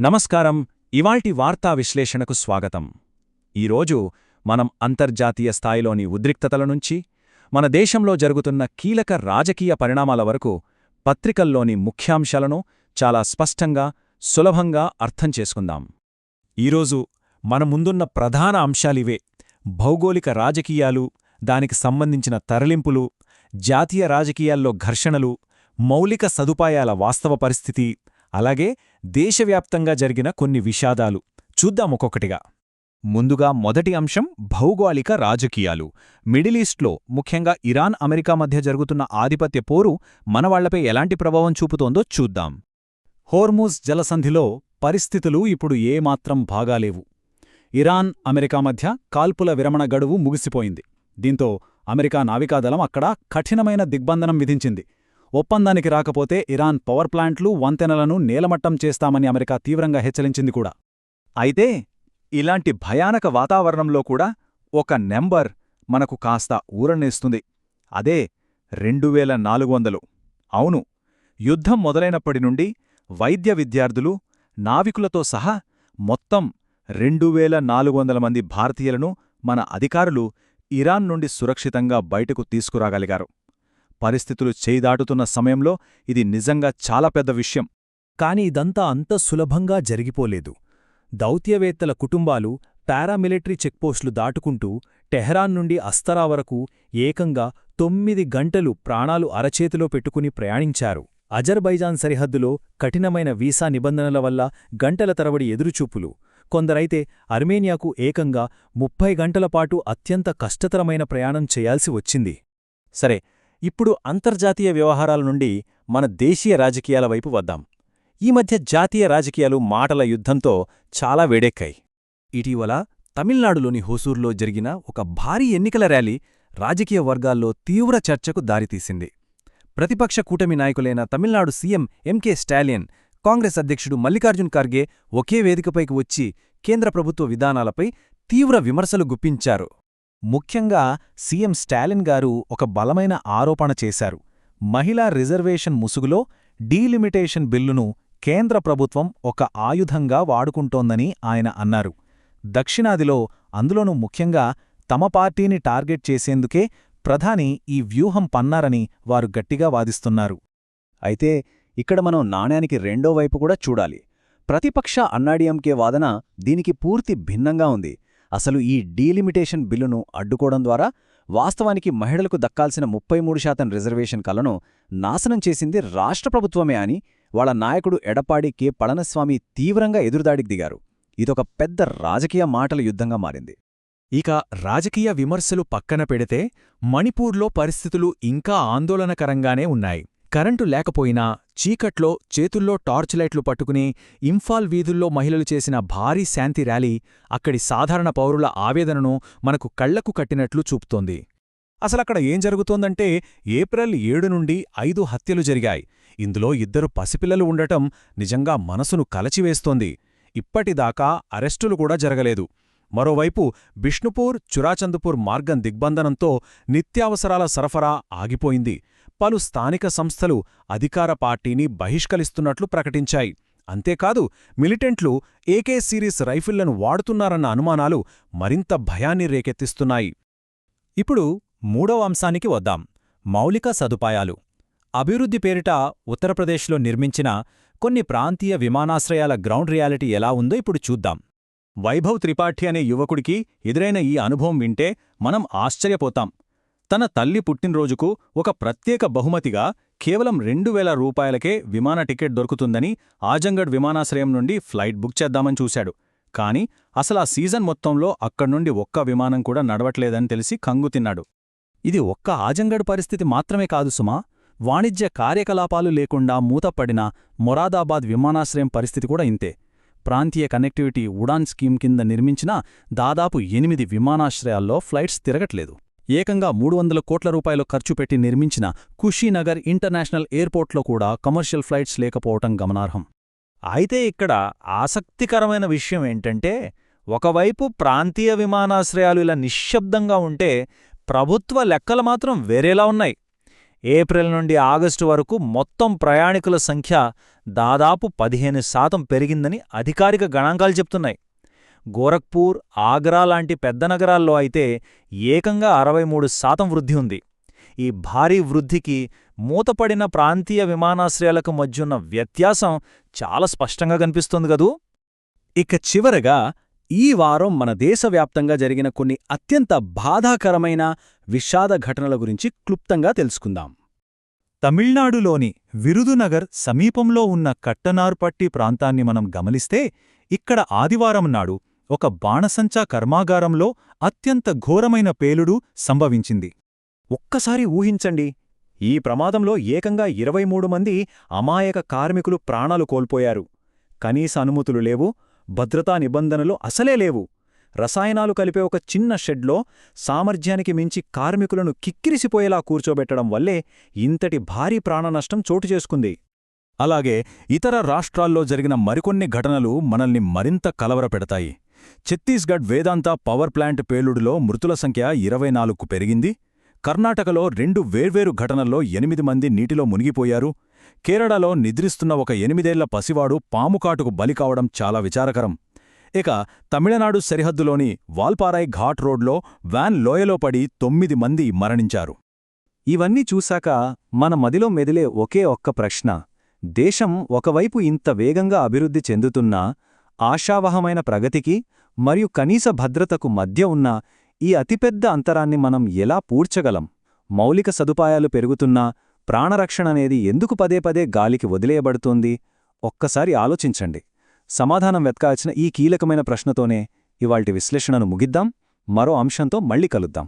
నమస్కారం. ఇవాల్టి వార్తా విశ్లేషణకు స్వాగతం. ఈరోజు మనం అంతర్జాతీయ స్థాయిలోని ఉద్రిక్తతల నుంచి మన దేశంలో జరుగుతున్న కీలక రాజకీయ పరిణామాల వరకు పత్రికల్లోని ముఖ్యాంశాలను చాలా స్పష్టంగా, సులభంగా అర్థం చేసుకుందాం. ఈరోజు మన ముందున్న ప్రధాన అంశాలివే: భౌగోళిక రాజకీయాలు, దానికి సంబంధించిన తరలింపులు, జాతీయ రాజకీయాల్లో ఘర్షణలు, మౌలిక సదుపాయాల వాస్తవ పరిస్థితి, అలాగే దేశవ్యాప్తంగా జరిగిన కొన్ని విషాదాలు. చూద్దాం ఒక్కొక్కటిగా. ముందుగా మొదటి అంశం భౌగోళిక రాజకీయాలు. మిడిల్ ఈస్ట్లో, ముఖ్యంగా ఇరాన్ అమెరికా మధ్య జరుగుతున్న ఆధిపత్య పోరు మనవాళ్లపై ఎలాంటి ప్రభావం చూపుతోందో చూద్దాం. హోర్ముజ్ జలసంధిలో పరిస్థితులు ఇప్పుడు ఏమాత్రం బాగాలేవు. ఇరాన్ అమెరికా మధ్య కాల్పుల విరమణ గడువు ముగిసిపోయింది. దీంతో అమెరికా నావికాదళం అక్కడ కఠినమైన దిగ్బంధనం విధించింది. ఒప్పందానికి రాకపోతే ఇరాన్ పవర్ ప్లాంట్లు, వంతెనలను నేలమట్టం చేస్తామని అమెరికా తీవ్రంగా హెచ్చరించింది కూడా. అయితే ఇలాంటి భయానక వాతావరణంలో కూడా ఒక నెంబర్ మనకు కాస్త ఊరనేస్తుంది. అదే 2400. అవును, యుద్ధం మొదలైనప్పటి నుండి వైద్య విద్యార్థులు, నావికులతో సహా మొత్తం 2400 మంది భారతీయులను మన అధికారులు ఇరాన్ నుండి సురక్షితంగా బయటకు తీసుకురాగలిగారు. పరిస్థితులు చేయిదాటుతున్న సమయంలో ఇది నిజంగా చాలా పెద్ద విషయం. కాని ఇదంతా అంత సులభంగా జరిగిపోలేదు. దౌత్యవేత్తల కుటుంబాలు పారామిలిటరీ చెక్పోస్టులు దాటుకుంటూ టెహరాన్ నుండి అస్తరా వరకు ఏకంగా 9 గంటలు ప్రాణాలు అరచేతిలో పెట్టుకుని ప్రయాణించారు. అజర్బైజాన్ సరిహద్దులో కఠినమైన వీసా నిబంధనల వల్ల గంటల తరబడి ఎదురుచూపులు. కొందరైతే అర్మేనియాకు ఏకంగా 30 గంటలపాటు అత్యంత కష్టతరమైన ప్రయాణం చేయాల్సి వచ్చింది. సరే, ఇప్పుడు అంతర్జాతీయ వ్యవహారాల నుండి మన దేశీయ రాజకీయాల వైపు వద్దాం. ఈ మధ్య జాతీయ రాజకీయాలు మాటల యుద్ధంతో చాలా వేడెక్కాయి. ఇటీవల తమిళనాడులోని హోసూర్లో జరిగిన ఒక భారీ ఎన్నికల ర్యాలీ రాజకీయ వర్గాల్లో తీవ్ర చర్చకు దారితీసింది. ప్రతిపక్ష కూటమి నాయకులైన తమిళనాడు సీఎం ఎంకే స్టాలియన్, కాంగ్రెస్ అధ్యక్షుడు మల్లికార్జున్ ఖర్గే ఒకే వేదికపైకి వచ్చి కేంద్ర ప్రభుత్వ విధానాలపై తీవ్ర విమర్శలు గుప్పించారు. ముఖ్యంగా సీఎం స్టాలిన్ గారు ఒక బలమైన ఆరోపణ చేశారు. మహిళా రిజర్వేషన్ ముసుగులో డీలిమిటేషన్ బిల్లును కేంద్ర ప్రభుత్వం ఒక ఆయుధంగా వాడుకుంటోందని ఆయన అన్నారు. దక్షిణాదిలో, అందులోనూ ముఖ్యంగా తమ పార్టీని టార్గెట్ చేసేందుకే ప్రధాని ఈ వ్యూహం పన్నారని వారు గట్టిగా వాదిస్తున్నారు. అయితే ఇక్కడ మనం నాణ్యానికి రెండో వైపు కూడా చూడాలి. ప్రతిపక్ష అన్నాడీఎంకే వాదన దీనికి పూర్తి భిన్నంగా ఉంది. అసలు ఈ డీలిమిటేషన్ బిల్లును అడ్డుకోవడం ద్వారా వాస్తవానికి మహిళలకు దక్కాల్సిన 33% రిజర్వేషన్ కలను నాశనం చేసింది రాష్ట్ర ప్రభుత్వమే అని వాళ్ళ నాయకుడు ఎడప్పాడి కె. పళనిస్వామి తీవ్రంగా ఎదురుదాడికి దిగారు. ఇదొక పెద్ద రాజకీయ మాటల యుద్ధంగా మారింది. ఇక రాజకీయ విమర్శలు పక్కన పెడితే మణిపూర్లో పరిస్థితులు ఇంకా ఆందోళనకరంగానే ఉన్నాయి. కరెంటు లేకపోయినా చీకట్లో చేతుల్లో టార్చ్ లైట్లు పట్టుకుని ఇంఫాల్ వీధుల్లో మహిళలు చేసిన భారీ శాంతి ర్యాలీ అక్కడి సాధారణ పౌరుల ఆవేదనను మనకు కళ్లకు కట్టినట్లు చూపుతోంది. అసలక్కడ ఏం జరుగుతోందంటే, ఏప్రిల్ 7 నుండి 5 హత్యలు జరిగాయి. ఇందులో 2 పసిపిల్లలు ఉండటం నిజంగా మనసును కలచివేస్తోంది. ఇప్పటిదాకా అరెస్టులు కూడా జరగలేదు. మరోవైపు బిష్ణుపూర్, చురాచంద్పూర్ మార్గం దిగ్బంధనంతో నిత్యావసరాల సరఫరా ఆగిపోయింది. పలు స్థానిక సంస్థలు అధికార పార్టీని బహిష్కరిస్తున్నట్లు ప్రకటించాయి. అంతేకాదు, మిలిటెంట్లు ఏకే సిరీస్ రైఫిళ్లను వాడుతున్నారన్న అనుమానాలు మరింత భయాన్ని రేకెత్తిస్తున్నాయి. ఇప్పుడు మూడవ అంశానికి వద్దాం: మౌలిక సదుపాయాలు. అభివృద్ధి పేరిట ఉత్తరప్రదేశ్లో నిర్మించిన కొన్ని ప్రాంతీయ విమానాశ్రయాల గ్రౌండ్ రియాలిటీ ఎలా ఉందో ఇప్పుడు చూద్దాం. వైభవ్ త్రిపాఠి అనే యువకుడికి ఎదురైన ఈ అనుభవం వింటే మనం ఆశ్చర్యపోతాం. తన తల్లి పుట్టినరోజుకు ఒక ప్రత్యేక బహుమతిగా కేవలం 2000 రూపాయలకే విమాన టికెట్ దొరుకుతుందని ఆజంగఢ్ విమానాశ్రయం నుండి ఫ్లైట్ బుక్ చేద్దామని చూశాడు. కాని అసలా సీజన్ మొత్తంలో అక్కడ్నుండి ఒక్క విమానం కూడా నడవట్లేదని తెలిసి కంగుతిన్నాడు. ఇది ఒక్క ఆజంగఢ్ పరిస్థితి మాత్రమే కాదు సుమా. వాణిజ్య కార్యకలాపాలు లేకుండా మూతపడిన మొరాదాబాద్ విమానాశ్రయం పరిస్థితి కూడా ఇంతే. ప్రాంతీయ కనెక్టివిటీ ఉడాన్ స్కీమ్ కింద నిర్మించిన దాదాపు 8 విమానాశ్రయాల్లో ఫ్లైట్స్ తిరగట్లేదు. ఏకంగా 300 కోట్ల రూపాయలు ఖర్చు పెట్టి నిర్మించిన కుషీనగర్ ఇంటర్నేషనల్ ఎయిర్పోర్ట్లో కూడా కమర్షియల్ ఫ్లైట్స్ లేకపోవటం గమనార్హం. అయితే ఇక్కడ ఆసక్తికరమైన విషయం ఏంటంటే, ఒకవైపు ప్రాంతీయ విమానాశ్రయాలు ఇలా నిశ్శబ్దంగా ఉంటే ప్రభుత్వ లెక్కలు మాత్రం వేరేలా ఉన్నాయి. ఏప్రిల్ నుండి ఆగస్టు వరకు మొత్తం ప్రయాణికుల సంఖ్య దాదాపు 15% పెరిగిందని అధికారిక గణాంకాలు చెప్తున్నాయి. గోరఖ్పూర్, ఆగ్రా లాంటి పెద్ద నగరాల్లో అయితే ఏకంగా 63% వృద్ధి ఉంది. ఈ భారీ వృద్ధికి మూతపడిన ప్రాంతీయ విమానాశ్రయాలకు మధ్యున్న వ్యత్యాసం చాలా స్పష్టంగా కనిపిస్తోంది గదూ. ఇక చివరగా ఈ వారం మన దేశవ్యాప్తంగా జరిగిన కొన్ని అత్యంత బాధాకరమైన విషాద ఘటనల గురించి క్లుప్తంగా తెలుసుకుందాం. తమిళనాడులోని విరుదునగర్ సమీపంలో ఉన్న కట్టనార్పట్టి ప్రాంతాన్ని మనం గమనిస్తే ఇక్కడ ఆదివారం నాడు ఒక బాణసంచా కర్మాగారంలో అత్యంత ఘోరమైన పేలుడు సంభవించింది. ఒక్కసారి ఊహించండి, ఈ ప్రమాదంలో ఏకంగా 23 మంది అమాయక కార్మికులు ప్రాణాలు కోల్పోయారు. కనీస అనుమతులు లేవు, భద్రతా నిబంధనలు అసలే లేవు. రసాయనాలు కలిపే ఒక చిన్న షెడ్లో సామర్థ్యానికి మించి కార్మికులను కిక్కిరిసిపోయేలా కూర్చోబెట్టడం వల్లే ఇంతటి భారీ ప్రాణనష్టం చోటుచేసుకుంది. అలాగే ఇతర రాష్ట్రాల్లో జరిగిన మరికొన్ని ఘటనలు మనల్ని మరింత కలవరపెడతాయి. ఛత్తీస్గఢ్ వేదాంత పవర్ ప్లాంట్ పేలుడులో మృతుల సంఖ్య 24కు పెరిగింది. కర్ణాటకలో 2 వేర్వేరు ఘటనల్లో 8 మంది నీటిలో మునిగిపోయారు. కేరళలో నిద్రిస్తున్న ఒక 8 ఏళ్ల పసివాడు పాముకాటుకు బలి కావడం చాలా విచారకరం. ఇక తమిళనాడు సరిహద్దులోని వాల్పారాయ్ ఘాట్ రోడ్లో వ్యాన్ లోయలో పడి 9 మంది మరణించారు. ఇవన్నీ చూశాక మన మదిలో మెదిలే ఒకే ఒక్క ప్రశ్న: దేశం ఒకవైపు ఇంత వేగంగా అభివృద్ధి చెందుతున్నా ఆశావహమైన ప్రగతికి మరియు కనీస భద్రతకు మధ్య ఉన్న ఈ అతిపెద్ద అంతరాన్ని మనం ఎలా పూడ్చగలం? మౌలిక సదుపాయాలు పెరుగుతున్నా ప్రాణరక్షణనేది ఎందుకు పదే పదే గాలికి వదిలేయబడుతోంది? ఒక్కసారి ఆలోచించండి. సమాధానం వెతకాల్సిన ఈ కీలకమైన ప్రశ్నతోనే ఇవాల్టి విశ్లేషణను ముగిద్దాం. మరో అంశంతో మళ్ళీ కలుద్దాం.